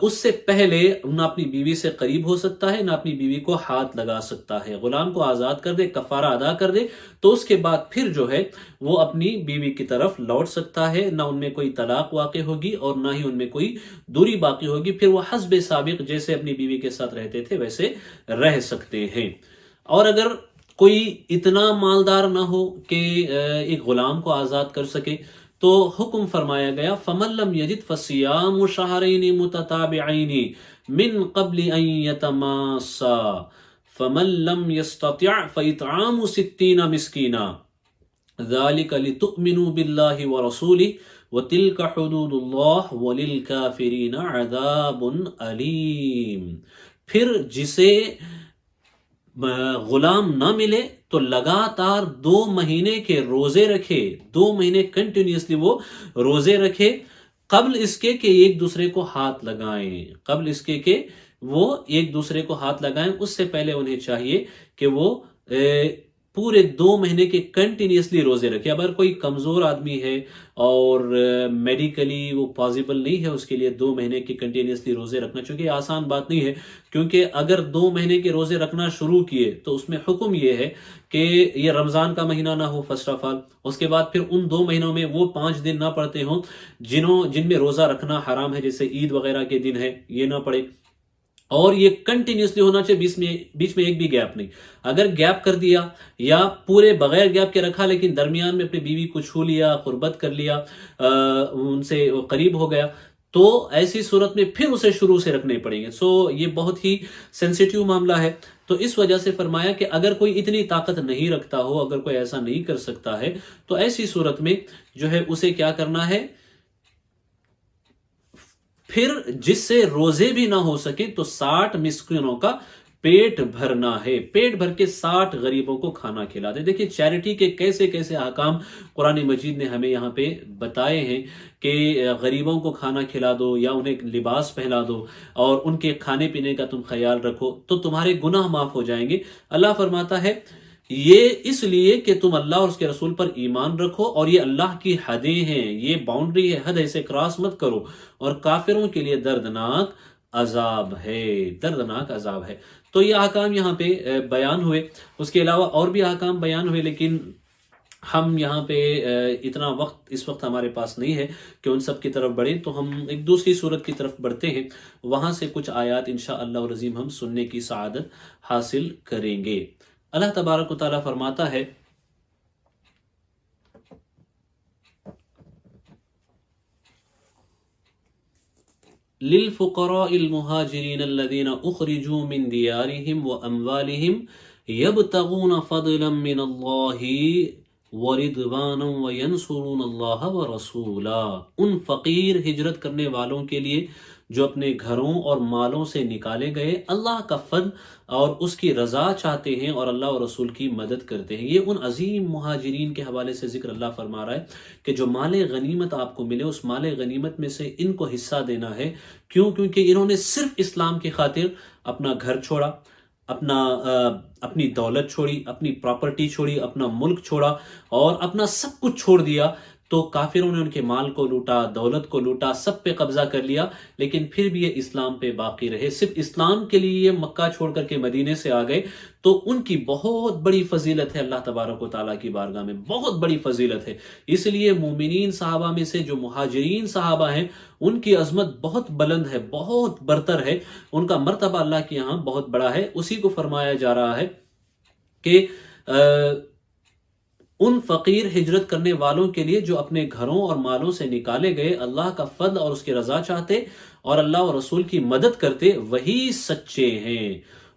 اس سے پہلے نہ اپنی بیوی سے قریب ہو سکتا ہے، نہ اپنی بیوی کو ہاتھ لگا سکتا ہے۔ غلام کو آزاد کر دے، کفارہ ادا کر دے، تو اس کے بعد پھر جو ہے وہ اپنی بیوی کی طرف لوٹ سکتا ہے، نہ ان میں کوئی طلاق واقع ہوگی اور نہ ہی ان میں کوئی دوری باقی ہوگی، پھر وہ حسب سابق جیسے اپنی بیوی کے ساتھ رہتے تھے ویسے رہ سکتے ہیں۔ اور اگر کوئی اتنا مالدار نہ ہو کہ ایک غلام کو آزاد کر سکے تو حکم فرمایا گیا فَمَن لَّمْ يَجِدْ فَصِيَامُ شَهْرَيْنِ مُتَتَابِعَيْنِ مِن قَبْلِ أَن يَتَمَاسَّا فَمَن لَّمْ يَسْتَطِعْ فَإِطْعَامُ 60 مِسْكِينًا ذَلِكَ لِتُؤْمِنُوا بِاللَّهِ وَرَسُولِهِ وَتِلْكَ حُدُودُ اللَّهِ وَلِلْكَافِرِينَ عَذَابٌ أَلِيمٌ۔ پھر جسے غلام نہ ملے تو لگاتار 2 مہینے کے روزے رکھے، 2 مہینے کنٹینیوسلی وہ روزے رکھے قبل اس کے کہ ایک دوسرے کو ہاتھ لگائیں، قبل اس کے کہ وہ ایک دوسرے کو ہاتھ لگائیں۔ اس سے پہلے انہیں چاہیے کہ وہ پورے 2 مہینے کے کنٹینیوسلی روزے رکھے۔ اگر کوئی کمزور آدمی ہے اور میڈیکلی وہ پاسبل نہیں ہے اس کے لیے 2 مہینے کے کنٹینیوسلی روزے رکھنا، چونکہ یہ آسان بات نہیں ہے، کیونکہ اگر 2 مہینے کے روزے رکھنا شروع کیے تو اس میں حکم یہ ہے کہ یہ رمضان کا مہینہ نہ ہو فرسٹ آف آل، اس کے بعد پھر ان 2 مہینوں میں وہ 5 دن نہ پڑتے ہوں جن میں روزہ رکھنا حرام ہے، جیسے عید وغیرہ کے دن ہے، یہ نہ پڑے، اور یہ کنٹینیوسلی ہونا چاہیے، بیچ میں ایک بھی گیپ نہیں۔ اگر گیپ کر دیا یا پورے بغیر گیپ کے رکھا لیکن درمیان میں اپنی بیوی کو چھو لیا، قربت کر لیا، ان سے قریب ہو گیا، تو ایسی صورت میں پھر اسے شروع سے رکھنے پڑیں گے۔ یہ بہت ہی سینسیٹیو معاملہ ہے، تو اس وجہ سے فرمایا کہ اگر کوئی اتنی طاقت نہیں رکھتا ہو، اگر کوئی ایسا نہیں کر سکتا ہے، تو ایسی صورت میں جو ہے اسے کیا کرنا ہے، پھر جس سے روزے بھی نہ ہو سکے تو 60 مسکینوں کا پیٹ بھرنا ہے، پیٹ بھر کے 60 غریبوں کو کھانا کھلا دے۔ دیکھیں چیریٹی کے کیسے کیسے احکام قرآن مجید نے ہمیں یہاں پہ بتائے ہیں کہ غریبوں کو کھانا کھلا دو یا انہیں لباس پہنا دو اور ان کے کھانے پینے کا تم خیال رکھو تو تمہارے گناہ معاف ہو جائیں گے۔ اللہ فرماتا ہے یہ اس لیے کہ تم اللہ اور اس کے رسول پر ایمان رکھو، اور یہ اللہ کی حدیں ہیں، یہ باؤنڈری ہے، حد ہے، اسے کراس مت کرو، اور کافروں کے لیے دردناک عذاب ہے، دردناک عذاب ہے۔ تو یہ احکام یہاں پہ بیان ہوئے، اس کے علاوہ اور بھی احکام بیان ہوئے، لیکن ہم یہاں پہ اتنا وقت اس وقت ہمارے پاس نہیں ہے کہ ان سب کی طرف بڑھیں، تو ہم ایک دوسری صورت کی طرف بڑھتے ہیں، وہاں سے کچھ آیات انشاءاللہ العظیم ہم سننے کی سعادت حاصل کریں گے۔ اللہ تبارک و تعالیٰ فرماتا ہے لِلْفُقَرَاءِ الْمُهَاجِرِينَ الَّذِينَ أُخْرِجُوا مِنْ دِيَارِهِمْ وَأَمْوَالِهِمْ يَبْتَغُونَ فَضْلًا مِنَ اللَّهِ وَرِضْوَانًا وَيَنْصُرُونَ اللَّهَ وَرَسُولَهُ۔ ان فقیر ہجرت کرنے والوں کے لیے جو اپنے گھروں اور مالوں سے نکالے گئے، اللہ کا فضل اور اس کی رضا چاہتے ہیں اور اللہ اور رسول کی مدد کرتے ہیں۔ یہ ان عظیم مہاجرین کے حوالے سے ذکر اللہ فرما رہا ہے کہ جو مال غنیمت آپ کو ملے، اس مال غنیمت میں سے ان کو حصہ دینا ہے۔ کیوں؟ کیونکہ انہوں نے صرف اسلام کی خاطر اپنا گھر چھوڑا، اپنی دولت چھوڑی، اپنی پراپرٹی چھوڑی، اپنا ملک چھوڑا اور اپنا سب کچھ چھوڑ دیا تو کافروں نے ان کے مال کو لوٹا، دولت کو لوٹا، سب پہ قبضہ کر لیا، لیکن پھر بھی یہ اسلام پہ باقی رہے، صرف اسلام کے لیے یہ مکہ چھوڑ کر کے مدینے سے آ گئے۔ تو ان کی بہت بڑی فضیلت ہے اللہ تبارک و تعالیٰ کی بارگاہ میں، بہت بڑی فضیلت ہے۔ اس لیے مومنین صحابہ میں سے جو مہاجرین صحابہ ہیں ان کی عظمت بہت بلند ہے، بہت برتر ہے، ان کا مرتبہ اللہ کے یہاں بہت بڑا ہے۔ اسی کو فرمایا جا رہا ہے کہ ان فقیر ہجرت کرنے والوں کے لیے جو اپنے گھروں اور مالوں سے نکالے گئے، اللہ کا فضل اور اس کی رضا چاہتے اور اللہ اور رسول کی مدد کرتے، وہی سچے ہیں۔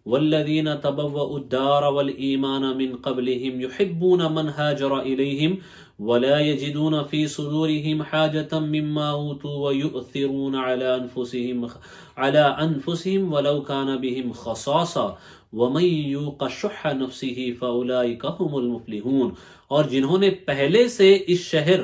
والذین تبوؤوا الدار والایمان من قبلهم يحبون من هاجر الیہم ولا يجدون في صدورهم حاجة مما اوتوا ويؤثرون على انفسهم ولو كان بهم خصاصة ومن يوق شح نفسه فاولئك هم المفلحون۔ اور جنہوں نے پہلے سے اس شہر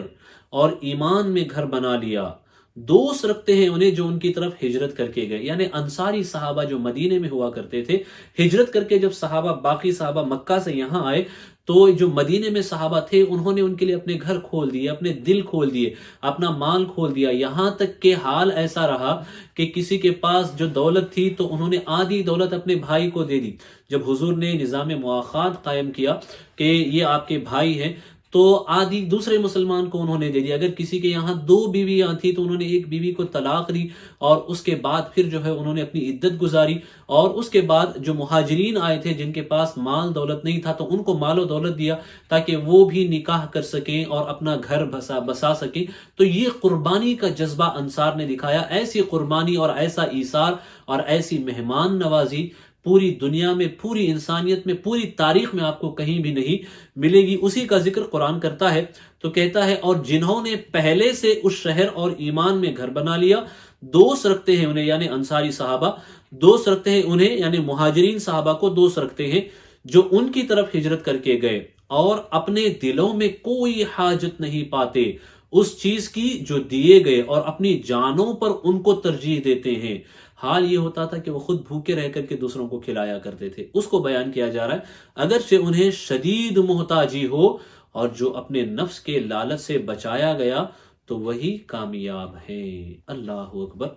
اور ایمان میں گھر بنا لیا، دوست رکھتے ہیں انہیں جو ان کی طرف ہجرت کر کے گئے، یعنی انصاری صحابہ جو مدینے میں ہوا کرتے تھے، ہجرت کر کے جب صحابہ باقی صحابہ مکہ سے یہاں آئے تو جو مدینے میں صحابہ تھے انہوں نے ان کے لیے اپنے گھر کھول دیے، اپنے دل کھول دیے، اپنا مال کھول دیا، یہاں تک کہ حال ایسا رہا کہ کسی کے پاس جو دولت تھی تو انہوں نے آدھی دولت اپنے بھائی کو دے دی۔ جب حضور نے نظام مواخات قائم کیا کہ یہ آپ کے بھائی ہیں تو آدھی دوسرے مسلمان کو انہوں نے دے دی۔ اگر کسی کے یہاں 2 بیویاں تھیں تو انہوں نے ایک بیوی کو طلاق دی، اور اس کے بعد پھر جو ہے انہوں نے اپنی عدت گزاری، اور اس کے بعد جو مہاجرین آئے تھے جن کے پاس مال دولت نہیں تھا تو ان کو مال و دولت دیا تاکہ وہ بھی نکاح کر سکیں اور اپنا گھر بسا سکیں۔ تو یہ قربانی کا جذبہ انصار نے دکھایا۔ ایسی قربانی اور ایسا ایثار اور ایسی مہمان نوازی پوری دنیا میں، پوری انسانیت میں، پوری تاریخ میں آپ کو کہیں بھی نہیں ملے گی۔ اسی کا ذکر قرآن کرتا ہے تو کہتا ہے اور جنہوں نے پہلے سے اس شہر اور ایمان میں گھر بنا لیا، دوست رکھتے ہیں انہیں، یعنی انصاری صحابہ دوست رکھتے ہیں انہیں، یعنی مہاجرین صحابہ کو دوست رکھتے ہیں جو ان کی طرف ہجرت کر کے گئے، اور اپنے دلوں میں کوئی حاجت نہیں پاتے اس چیز کی جو دیے گئے، اور اپنی جانوں پر ان کو ترجیح دیتے ہیں۔ حال یہ ہوتا تھا کہ وہ خود بھوکے رہ کر کے دوسروں کو کھلایا کرتے تھے۔ اس کو بیان کیا جا رہا ہے اگرچہ انہیں شدید محتاجی ہو، اور جو اپنے نفس کے لالچ سے بچایا گیا تو وہی کامیاب ہیں۔ اللہ اکبر۔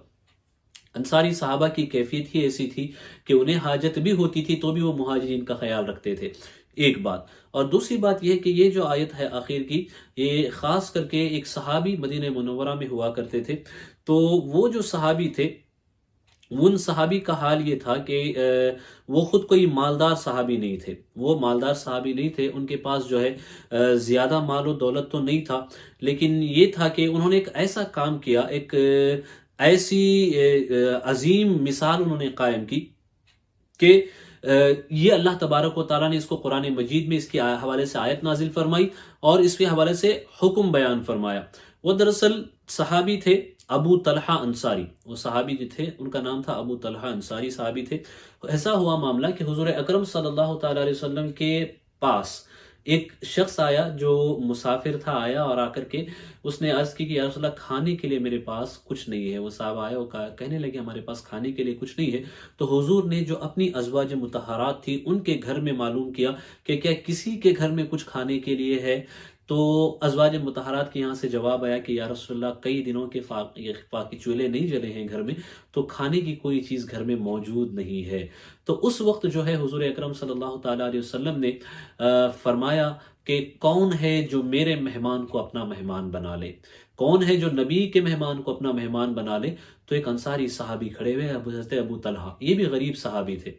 انصاری صحابہ کی کیفیت ہی ایسی تھی کہ انہیں حاجت بھی ہوتی تھی تو بھی وہ مہاجرین کا خیال رکھتے تھے، ایک بات۔ اور دوسری بات یہ کہ یہ جو آیت ہے آخر کی، یہ خاص کر کے ایک صحابی مدینہ منورہ میں ہوا کرتے تھے، تو وہ جو صحابی تھے ان صحابی کا حال یہ تھا کہ وہ خود کوئی مالدار صحابی نہیں تھے، وہ مالدار صحابی نہیں تھے، ان کے پاس جو ہے زیادہ مال و دولت تو نہیں تھا، لیکن یہ تھا کہ انہوں نے ایک ایسا کام کیا، ایک ایسی عظیم مثال انہوں نے قائم کی کہ یہ اللہ تبارک و تعالیٰ نے اس کو قرآن مجید میں اس کے حوالے سے آیت نازل فرمائی اور اس کے حوالے سے حکم بیان فرمایا۔ وہ دراصل صحابی تھے ابو طلحہ انصاری، وہ صحابی جو تھے ان کا نام تھا ابو طلحہ انصاری صحابی تھے۔ ایسا ہوا معاملہ کہ حضور اکرم صلی اللہ تعالیٰ علیہ وسلم کے پاس ایک شخص آیا جو مسافر تھا، آیا اور آ کر کے اس نے عرض کی کہ یا رسول اللہ کھانے کے لیے میرے پاس کچھ نہیں ہے۔ وہ صاحب آیا وہ کہنے لگے ہمارے پاس کھانے کے لیے کچھ نہیں ہے۔ تو حضور نے جو اپنی ازواج مطہرات تھی ان کے گھر میں معلوم کیا کہ کیا کسی کے گھر میں کچھ کھانے کے لیے ہے، تو ازواج مطہرات کے یہاں سے جواب آیا کہ یا رسول اللہ کئی دنوں کے فاقی چولہے نہیں جلے ہیں گھر میں، تو کھانے کی کوئی چیز گھر میں موجود نہیں ہے۔ تو اس وقت جو ہے حضور اکرم صلی اللہ تعالیٰ علیہ وسلم نے فرمایا کہ کون ہے جو میرے مہمان کو اپنا مہمان بنا لے، کون ہے جو نبی کے مہمان کو اپنا مہمان بنا لے؟ تو ایک انصاری صحابی کھڑے ہوئے، حضرت ابو طلحہ، یہ بھی غریب صحابی تھے،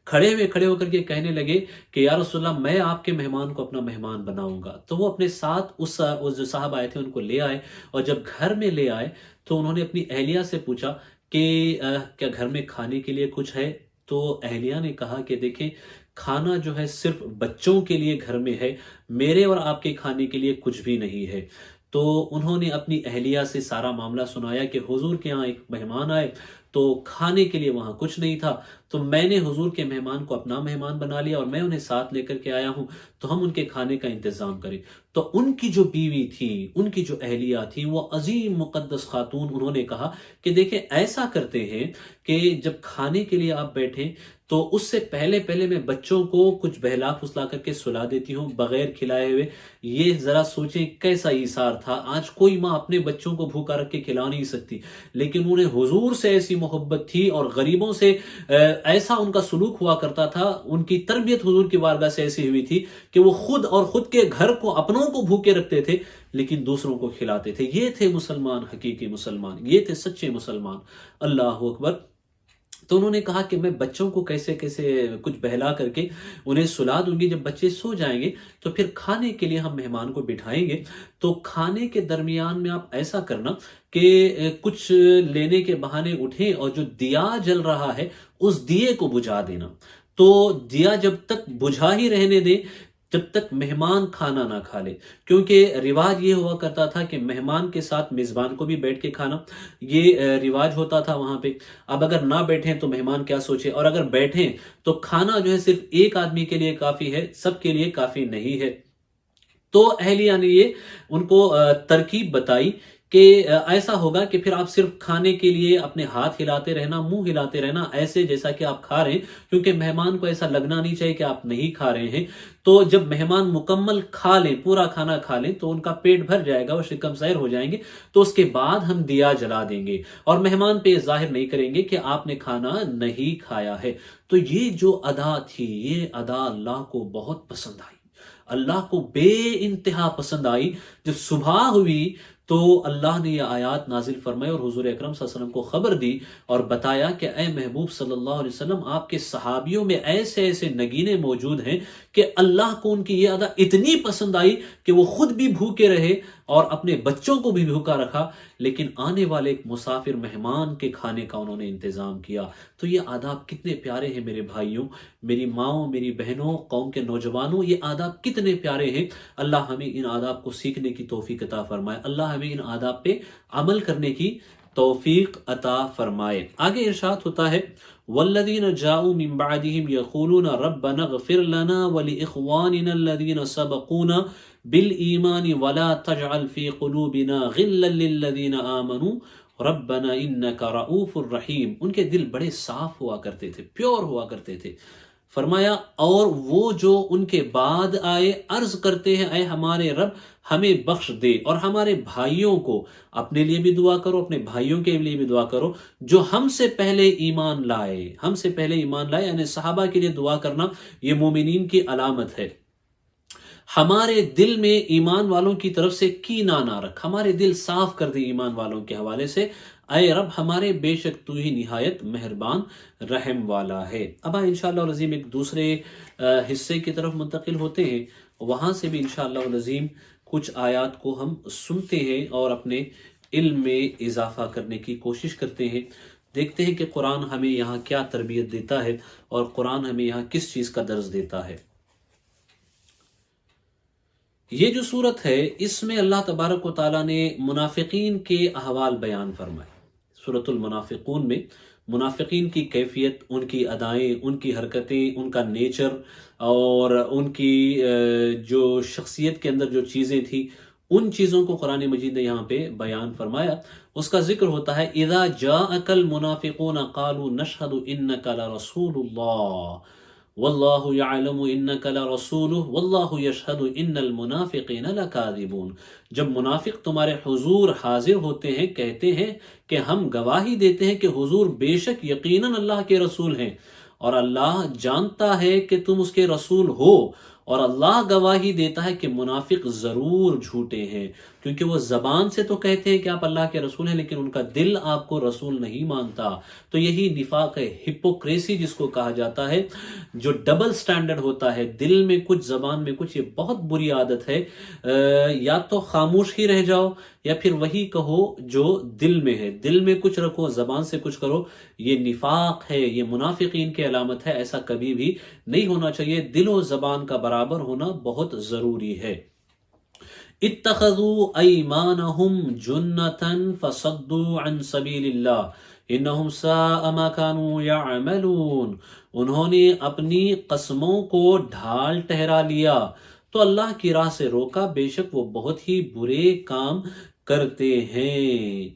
کھڑے ہو کر کے کہنے لگے کہ یا رسول اللہ میں آپ کے مہمان کو اپنا مہمان بناؤں گا۔ تو وہ اپنے ساتھ اس جو صاحب آئے تھے ان کو لے آئے، اور جب گھر میں لے آئے تو انہوں نے اپنی اہلیہ سے پوچھا کہ کیا گھر میں کھانے کے لیے کچھ ہے؟ تو اہلیہ نے کہا کہ دیکھیں کھانا جو ہے صرف بچوں کے لیے گھر میں ہے، میرے اور آپ کے کھانے کے لیے کچھ بھی نہیں ہے۔ تو انہوں نے اپنی اہلیہ سے سارا معاملہ سنایا کہ حضور کے ہاں ایک مہمان آئے تو کھانے کے لیے وہاں کچھ نہیں تھا، تو میں نے حضور کے مہمان کو اپنا مہمان بنا لیا اور میں انہیں ساتھ لے کر کے آیا ہوں، تو ہم ان کے کھانے کا انتظام کریں۔ تو ان کی جو بیوی تھی، ان کی جو اہلیہ تھی، وہ عظیم مقدس خاتون، انہوں نے کہا کہ دیکھیں ایسا کرتے ہیں کہ جب کھانے کے لیے آپ بیٹھیں تو اس سے پہلے میں بچوں کو کچھ بہلا پھسلا کر کے سلا دیتی ہوں بغیر کھلائے ہوئے۔ یہ ذرا سوچیں کیسا ایثار تھا، آج کوئی ماں اپنے بچوں کو بھوکا رکھ کے کھلا نہیں سکتی، لیکن انہیں حضور سے ایسی محبت تھی اور غریبوں سے ایسا ان کا سلوک ہوا کرتا تھا، ان کی تربیت حضور کی بارگاہ سے ایسی ہوئی تھی کہ وہ خود اور خود کے گھر کو اپنوں کو بھوکے رکھتے تھے لیکن دوسروں کو کھلاتے تھے۔ یہ تھے مسلمان، حقیقی مسلمان، یہ تھے سچے مسلمان۔ اللہ اکبر۔ تو انہوں نے کہا کہ میں بچوں کو کیسے کچھ بہلا کر کے انہیں سلا دوں گی، جب بچے سو جائیں گے تو پھر کھانے کے لیے ہم مہمان کو بٹھائیں گے، تو کھانے کے درمیان میں آپ ایسا کرنا کہ کچھ لینے کے بہانے اٹھیں اور جو دیا جل رہا ہے اس دیے کو بجھا دینا۔ تو دیا جب تک بجھا ہی رہنے دیں جب تک مہمان کھانا نہ کھا لے، کیونکہ رواج یہ ہوا کرتا تھا کہ مہمان کے ساتھ میزبان کو بھی بیٹھ کے کھانا، یہ رواج ہوتا تھا وہاں پہ۔ اب اگر نہ بیٹھیں تو مہمان کیا سوچے، اور اگر بیٹھیں تو کھانا جو ہے صرف ایک آدمی کے لیے کافی ہے، سب کے لیے کافی نہیں ہے۔ تو اہلیہ نے یہ ان کو ترکیب بتائی کہ ایسا ہوگا کہ پھر آپ صرف کھانے کے لیے اپنے ہاتھ ہلاتے رہنا، منہ ہلاتے رہنا ایسے جیسا کہ آپ کھا رہے ہیں، کیونکہ مہمان کو ایسا لگنا نہیں چاہیے کہ آپ نہیں کھا رہے ہیں۔ تو جب مہمان مکمل کھا لیں، پورا کھانا کھا لیں تو ان کا پیٹ بھر جائے گا، وہ شکم سیر ہو جائیں گے، تو اس کے بعد ہم دیا جلا دیں گے اور مہمان پہ ظاہر نہیں کریں گے کہ آپ نے کھانا نہیں کھایا ہے۔ تو یہ جو ادا تھی، یہ ادا اللہ کو بہت پسند آئی، اللہ کو بے انتہا پسند آئی۔ جب صبح ہوئی تو اللہ نے یہ آیات نازل فرمائے اور حضور اکرم صلی اللہ علیہ وسلم کو خبر دی اور بتایا کہ اے محبوب صلی اللہ علیہ وسلم، آپ کے صحابیوں میں ایسے ایسے نگینے موجود ہیں کہ اللہ کو ان کی یہ ادا اتنی پسند آئی کہ وہ خود بھی بھوکے رہے اور اپنے بچوں کو بھی بھوکا رکھا، لیکن آنے والے ایک مسافر مہمان کے کھانے کا انہوں نے انتظام کیا۔ تو یہ آداب کتنے پیارے ہیں میرے بھائیوں، میری ماؤں، میری بہنوں، قوم کے نوجوانوں، یہ آداب کتنے پیارے ہیں۔ اللہ ہمیں ان آداب کو سیکھنے کی توفیق عطا فرمائے، اللہ ہمیں ان آداب پہ عمل کرنے کی توفیق عطا فرمائے۔ آگے ارشاد ہوتا ہے والذین جاؤوا من بعدهم یقولون ربنا اغفر لنا ولإخواننا الذین سبقونا بالایمان ولا تجعل في قلوبنا غلا للذین آمنوا ربنا انک رؤوف الرحیم۔ ان کے دل بڑے صاف ہوا کرتے تھے، پیور ہوا کرتے تھے۔ فرمایا اور وہ جو ان کے بعد آئے عرض کرتے ہیں اے ہمارے رب ہمیں بخش دے، اور ہمارے بھائیوں کو، اپنے لیے بھی دعا کرو، اپنے بھائیوں کے لیے بھی دعا کرو جو ہم سے پہلے ایمان لائے، ہم سے پہلے ایمان لائے، یعنی صحابہ کے لیے دعا کرنا یہ مومنین کی علامت ہے۔ ہمارے دل میں ایمان والوں کی طرف سے کینہ نہ رکھ، ہمارے دل صاف کر دے ایمان والوں کے حوالے سے، اے رب ہمارے بے شک تو ہی نہایت مہربان رحم والا ہے۔ اب انشاءاللہ العظیم ایک دوسرے حصے کی طرف منتقل ہوتے ہیں، وہاں سے بھی انشاءاللہ العظیم کچھ آیات کو ہم سنتے ہیں اور اپنے علم میں اضافہ کرنے کی کوشش کرتے ہیں، دیکھتے ہیں کہ قرآن ہمیں یہاں کیا تربیت دیتا ہے اور قرآن ہمیں یہاں کس چیز کا درس دیتا ہے۔ یہ جو صورت ہے اس میں اللہ تبارک و تعالیٰ نے منافقین کے احوال بیان فرمائے۔ سورۃ المنافقون میں منافقین کی کیفیت، ان کی ادائیں، ان کی حرکتیں، ان کا نیچر اور ان کی جو شخصیت کے اندر جو چیزیں تھیں، ان چیزوں کو قرآن مجید نے یہاں پہ بیان فرمایا۔ اس کا ذکر ہوتا ہے اذا جاءک المنافقون قالوا نشهد انک لرسول اللہ واللہ یعلم انک لرسولہ واللہ یشہد ان المنافقین لکاذبون۔ جب منافق تمہارے حضور حاضر ہوتے ہیں، کہتے ہیں کہ ہم گواہی دیتے ہیں کہ حضور بے شک یقیناً اللہ کے رسول ہیں، اور اللہ جانتا ہے کہ تم اس کے رسول ہو، اور اللہ گواہی دیتا ہے کہ منافق ضرور جھوٹے ہیں، کیونکہ وہ زبان سے تو کہتے ہیں کہ آپ اللہ کے رسول ہیں لیکن ان کا دل آپ کو رسول نہیں مانتا۔ تو یہی نفاق ہے، ہپوکریسی جس کو کہا جاتا ہے، جو ڈبل سٹینڈرڈ ہوتا ہے، دل میں کچھ زبان میں کچھ۔ یہ بہت بری عادت ہے، یا تو خاموش ہی رہ جاؤ یا پھر وہی کہو جو دل میں ہے، دل میں کچھ رکھو، زبان سے کچھ کرو۔ یہ نفاق ہے، یہ منافقین کی علامت ہے، ایسا کبھی بھی نہیں ہونا چاہیے۔ دل و زبان کا برابر ہونا بہت ضروری ہے۔ اتخذوا ایمانہم جنتا فصدوا عن سبیل اللہ انہم ساء ما كانوا يعملون۔ انہوں نے اپنی قسموں کو ڈھال ٹھہرا لیا تو اللہ کی راہ سے روکا، بے شک وہ بہت ہی برے کام کرتے ہیں۔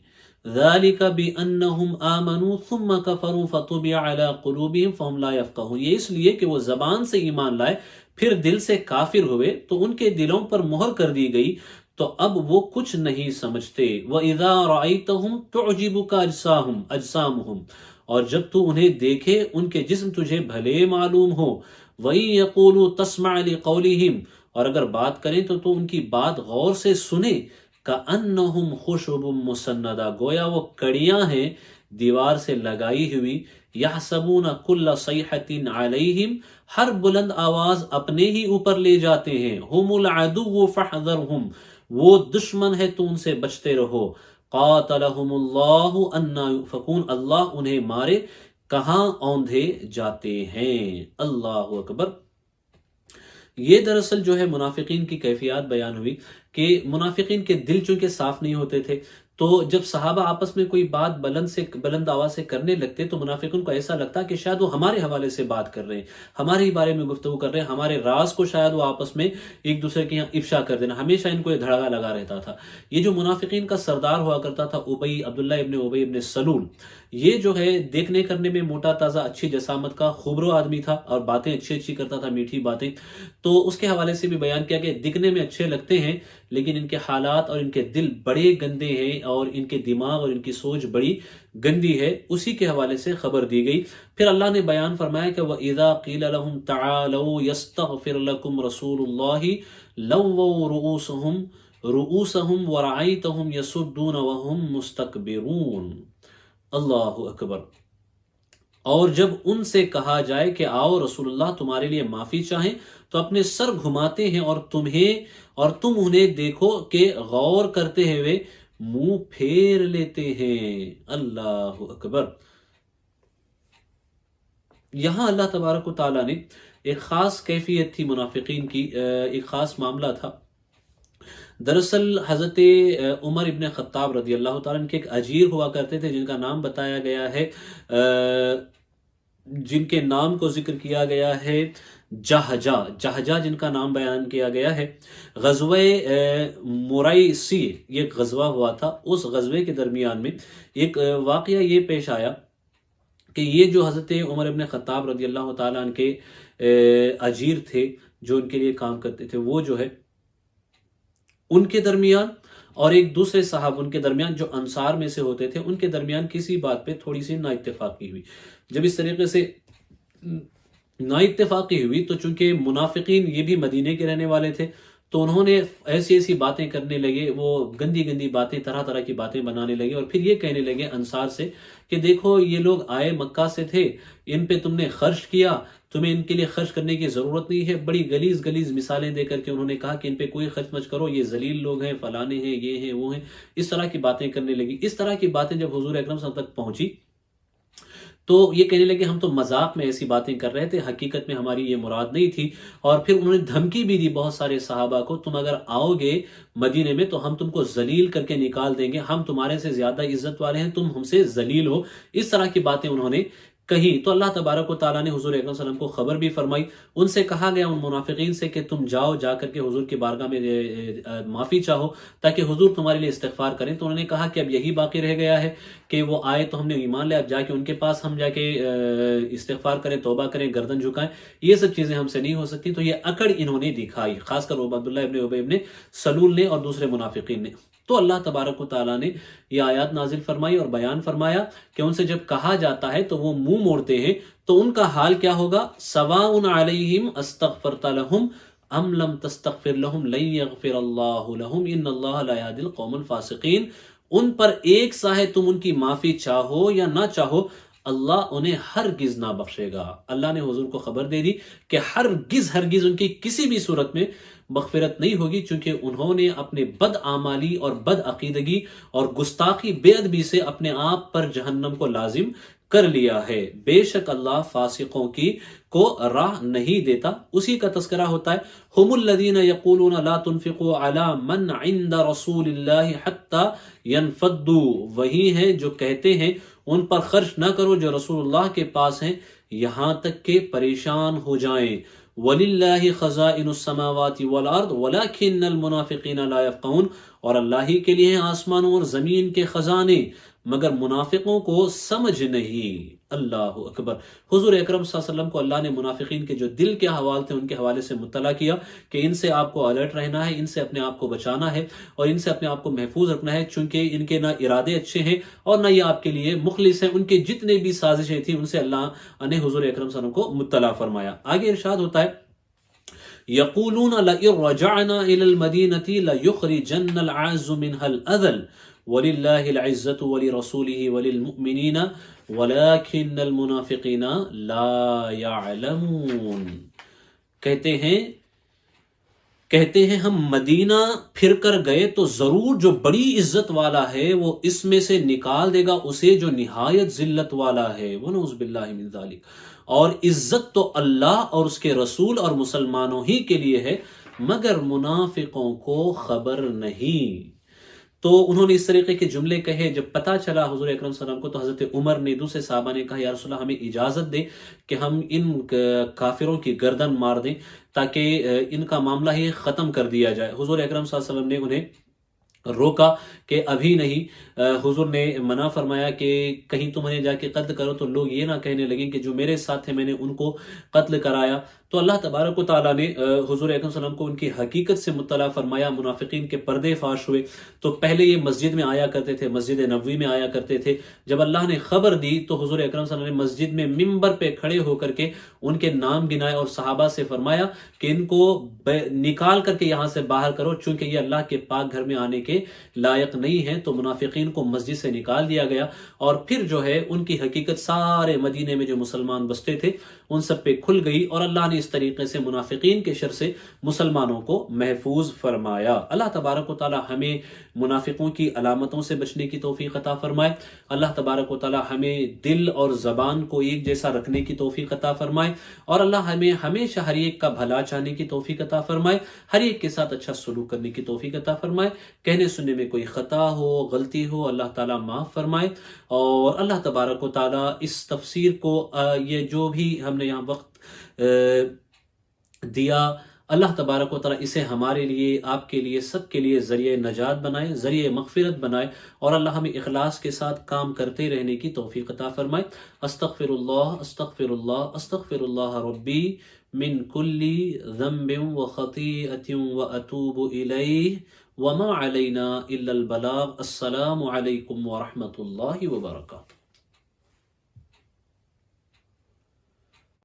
ذالک بانہم آمنوا ثم کفروا فطبع علی قلوبہم فہم لا یفقہون، یہ اس لیے کہ وہ زبان سے ایمان لائے پھر دل سے کافر ہوئے تو ان کے دلوں پر مہر کر دی گئی، تو اب وہ کچھ نہیں سمجھتے۔ وَإِذَا رَأَيْتَهُمْ تُعْجِبُكَ أَجْسَامُهُمْ، اور جب تو انہیں دیکھے ان کے جسم تجھے بھلے معلوم ہو۔ وَإِن يَقُولُوا تَسْمَعْ لِقَوْلِهِمْ، اور اگر بات کریں تو ان کی بات غور سے سنے۔ كَأَنَّهُمْ خُشُبٌ مُّسَنَّدَةٌ، گویا وہ کڑیاں ہیں دیوار سے لگائی ہوئی۔ يَحْسَبُونَ كُلَّ صَيْحَةٍ عَلَيْهِمْ، ہر بلند آواز اپنے ہی اوپر لے جاتے ہیں۔ هُمُ الْعَدُوُّ فَاحْذَرْهُمْ، وہ دشمن ہے تو ان سے بچتے رہو۔ قَاتَلَهُمُ اللَّهُ أَنَّىٰ يُؤْفَكُونَ، اللہ انہیں مارے کہاں اوندھے جاتے ہیں۔ اللہ اکبر۔ یہ دراصل جو ہے منافقین کی کیفیات بیان ہوئی کہ منافقین کے دل چونکہ صاف نہیں ہوتے تھے، تو جب صحابہ آپس میں کوئی بات بلند آواز سے کرنے لگتے تو منافقین کو ایسا لگتا کہ شاید وہ ہمارے حوالے سے بات کر رہے ہیں، ہمارے ہی بارے میں گفتگو کر رہے ہیں، ہمارے راز کو شاید وہ آپس میں ایک دوسرے کے یہاں افشا کر دینا، ہمیشہ ان کو یہ دھڑگا لگا رہتا تھا۔ یہ جو منافقین کا سردار ہوا کرتا تھا عبداللہ ابن ابی ابن سلول، یہ جو ہے دیکھنے کرنے میں موٹا تازہ اچھی جسامت کا خوبرو آدمی تھا اور باتیں اچھی کرتا تھا، میٹھی باتیں، تو اس کے حوالے سے بھی بیان کیا کہ دکھنے میں اچھے لگتے ہیں لیکن ان کے حالات اور ان کے دل بڑے گندے ہیں اور ان کے دماغ اور ان کی سوچ بڑی گندی ہے، اسی کے حوالے سے خبر دی گئی۔ پھر اللہ نے بیان فرمایا کہ وَإِذَا قِيلَ لَهُمْ تَعَالَوْا يَسْتَغْفِرْ لَكُمْ رَسُولُ اللَّهِ لَوَّوْا رُؤُوسَهُمْ وَرَأَيْتَهُمْ يَصُدُّونَ وَهُمْ مُسْتَكْبِرُونَ۔ اللہ اکبر۔ اور جب ان سے کہا جائے کہ آؤ رسول اللہ تمہارے لیے معافی چاہیں تو اپنے سر گھماتے ہیں اور تم انہیں دیکھو کہ غور کرتے ہوئے منہ پھیر لیتے ہیں۔ اللہ اکبر۔ یہاں اللہ تبارک و تعالیٰ نے ایک خاص کیفیت تھی منافقین کی، ایک خاص معاملہ تھا۔ دراصل حضرت عمر ابن خطاب رضی اللہ تعالیٰ عنہ کے ایک اجیر ہوا کرتے تھے جن کا نام بتایا گیا ہے، جن کے نام کو ذکر کیا گیا ہے جہجہ جن کا نام بیان کیا گیا ہے۔ غزوہ مریسی یہ غزوہ ہوا تھا، اس غزوے کے درمیان میں ایک واقعہ یہ پیش آیا کہ یہ جو حضرت عمر ابن خطاب رضی اللہ تعالیٰ عنہ کے اجیر تھے جو ان کے لیے کام کرتے تھے، وہ جو ہے ان کے درمیان اور ایک دوسرے صاحب ان کے درمیان جو انصار میں سے ہوتے تھے، ان کے درمیان کسی بات پہ تھوڑی سی نا اتفاقی ہوئی۔ جب اس طریقے سے نا اتفاقی ہوئی تو چونکہ منافقین یہ بھی مدینے کے رہنے والے تھے تو انہوں نے ایسی باتیں کرنے لگے، وہ گندی باتیں، طرح کی باتیں بنانے لگے اور پھر یہ کہنے لگے انصار سے کہ دیکھو یہ لوگ آئے مکہ سے تھے، ان پہ تم نے خرچ کیا، تمہیں ان کے لیے خرچ کرنے کی ضرورت نہیں ہے۔ بڑی گلیز مثالیں دے کر کے انہوں نے کہا کہ ان پہ کوئی خرچ مت کرو، یہ ذلیل لوگ ہیں، فلانے ہیں، یہ ہیں وہ ہیں، اس طرح کی باتیں کرنے لگی۔ اس طرح کی باتیں جب حضور اکرم صلی اللہ علیہ وسلم تک پہنچی تو یہ کہنے لگے ہم تو مذاق میں ایسی باتیں کر رہے تھے، حقیقت میں ہماری یہ مراد نہیں تھی۔ اور پھر انہوں نے دھمکی بھی دی بہت سارے صحابہ کو، تم اگر آؤ گے مدینے میں تو ہم تم کو ذلیل کر کے نکال دیں گے، ہم تمہارے سے زیادہ عزت والے ہیں، تم ہم سے ذلیل ہو۔ اس طرح کی باتیں انہوں نے کہی تو اللہ تبارک و تعالیٰ نے حضور اکرم صلی اللہ علیہ وسلم کو خبر بھی فرمائی۔ ان سے کہا گیا ان منافقین سے کہ تم جا کر کے حضور کی بارگاہ میں معافی چاہو تاکہ حضور تمہارے لیے استغفار کریں۔ تو انہوں نے کہا کہ اب یہی باقی رہ گیا ہے کہ وہ آئے تو ہم نے ایمان لیا، اب جا کے ان کے پاس ہم جا کے استغفار کریں، توبہ کریں، گردن جھکائیں، یہ سب چیزیں ہم سے نہیں ہو سکتی۔ تو یہ اکڑ انہوں نے دکھائی، خاص کر عبداللہ ابن ابی ابن سلول نے اور دوسرے منافقین نے۔ تو اللہ تبارک و تعالیٰ نے یہ آیات نازل فرمائی اور بیان فرمایا کہ ان سے جب کہا جاتا ہے تو وہ منہ موڑتے ہیں تو ان کا حال کیا ہوگا؟ سواء علیہم استغفرت لہم ام لم تستغفر لہم لن یغفر اللہ لہم ان اللہ لا یہدی القوم الفاسقین۔ ان پر ایک سا ہے، تم ان کی معافی چاہو یا نہ چاہو اللہ انہیں ہرگز نہ بخشے گا۔ اللہ نے حضور کو خبر دے دی کہ ہرگز ان کی کسی بھی صورت میں مغفرت نہیں ہوگی، چونکہ انہوں نے اپنے بد اعمالی اور بد عقیدگی اور گستاخی بے ادبی سے اپنے آپ پر جہنم کو لازم کر لیا ہے۔ بے شک اللہ فاسقوں کو راہ نہیں دیتا۔ اسی کا تذکرہ ہوتا ہے، ہم الذین یقولون لا تنفقوا علی من عند رسول اللہ حتی ینفضوا، وہی ہیں جو کہتے ہیں ان پر خرچ نہ کرو جو رسول اللہ کے پاس ہیں یہاں تک کہ پریشان ہو جائیں۔ وَلِلَّهِ خَزَائِنُ السَّمَاوَاتِ وَالْأَرْضِ وَلَكِنَّ الْمُنَافِقِينَ لَا يَفْقَهُونَ، اور اللہ ہی کے لیے ہیں آسمانوں اور زمین کے خزانے، مگر منافقوں کو سمجھ نہیں۔ اللہ اکبر۔ حضور اکرم صلی اللہ علیہ وسلم کو اللہ نے منافقین کے جو دل کے حوال تھے ان کے حوالے سے مطلع کیا کہ ان سے آپ کو الرٹ رہنا ہے، ان سے اپنے آپ کو بچانا ہے اور ان سے اپنے آپ کو محفوظ رکھنا ہے، چونکہ ان کے نہ ارادے اچھے ہیں اور نہ یہ آپ کے لیے مخلص ہیں۔ ان کے جتنے بھی سازشیں تھیں ان سے اللہ نے حضور اکرم صلی اللہ علیہ وسلم کو مطلع فرمایا۔ آگے ارشاد ہوتا ہے یقولون لئن رجعنا الى المدینة لیخرجن العز منها الاذل وَلِلَّهِ الْعِزَّةُ وَلِرَسُولِهِ وَلِلْمُؤْمِنِينَ وَلَكِنَّ الْمُنَافِقِينَ لَا يَعْلَمُونَ، کہتے ہیں ہم مدینہ پھر کر گئے تو ضرور جو بڑی عزت والا ہے وہ اس میں سے نکال دے گا اسے جو نہایت ذلت والا ہے، وَنَعُوذُ بِاللَّهِ مِن ذَلِكَ۔ اور عزت تو اللہ اور اس کے رسول اور مسلمانوں ہی کے لیے ہے، مگر منافقوں کو خبر نہیں۔ تو انہوں نے اس طریقے کے جملے کہے۔ جب پتہ چلا حضور اکرم صلی اللہ علیہ وسلم کو تو حضرت عمر نے دوسرے صحابہ نے کہا یا رسول اللہ ہمیں اجازت دے کہ ہم ان کافروں کی گردن مار دیں تاکہ ان کا معاملہ ہی ختم کر دیا جائے۔ حضور اکرم صلی اللہ علیہ وسلم نے انہیں روکا کہ ابھی نہیں۔ حضور نے منع فرمایا کہ کہیں تم انہیں جا کے قتل کرو تو لوگ یہ نہ کہنے لگیں کہ جو میرے ساتھ تھے میں نے ان کو قتل کرایا۔ تو اللہ تبارک و تعالیٰ نے حضور اکرم صلی اللہ علیہ وسلم کو ان کی حقیقت سے مطلع فرمایا۔ منافقین کے پردے فاش ہوئے۔ تو پہلے یہ مسجد میں آیا کرتے تھے، مسجد نبوی میں آیا کرتے تھے۔ جب اللہ نے خبر دی تو حضور اکرم صلی اللہ علیہ وسلم نے مسجد میں ممبر پہ کھڑے ہو کر کے ان کے نام گنائے اور صحابہ سے فرمایا کہ ان کو نکال کر کے یہاں سے باہر کرو، چونکہ یہ اللہ کے پاک گھر میں آنے کے لائق نہیں ہے۔ تو منافقین کو مسجد سے نکال دیا گیا اور پھر جو ہے ان کی حقیقت سارے مدینے میں جو مسلمان بستے تھے ان سب پہ کھل گئی، اور اللہ نے اس طریقے سے منافقین کے شر سے مسلمانوں کو محفوظ فرمایا۔ اللہ تبارک و تعالی ہمیں منافقوں کی علامتوں سے بچنے کی توفیق عطا فرمائے۔ اللہ تبارک و تعالی ہمیں دل اور زبان کو ایک جیسا رکھنے کی توفیق عطا فرمائے، اور اللہ ہمیں ہمیشہ ہر ایک کا بھلا چاہنے کی توفیق عطا فرمائے، ہر ایک کے ساتھ اچھا سلوک کرنے کی توفیق عطا فرمائے۔ کہنے سننے میں کوئی خطا ہو، غلطی ہو، اللہ تعالیٰ معاف فرمائے، اور اللہ تبارک و تعالیٰ اس تفسیر کو یہ جو بھی ہم نے یہاں وقت دیا، اللہ تبارک و تعالیٰ اسے ہمارے لیے، آپ کے لیے، سب کے لیے ذریعہ نجات بنائے، ذریعہ مغفرت بنائے، اور اللہ ہمیں اخلاص کے ساتھ کام کرتے رہنے کی توفیق عطا فرمائے۔ استغفر اللہ استغفر اللہ استغفر اللہ ربی من کل ذنب وخطیئۃ واتوب الیہ وما علینا الا البلاغ۔ السلام علیکم ورحمۃ اللہ وبرکاتہ۔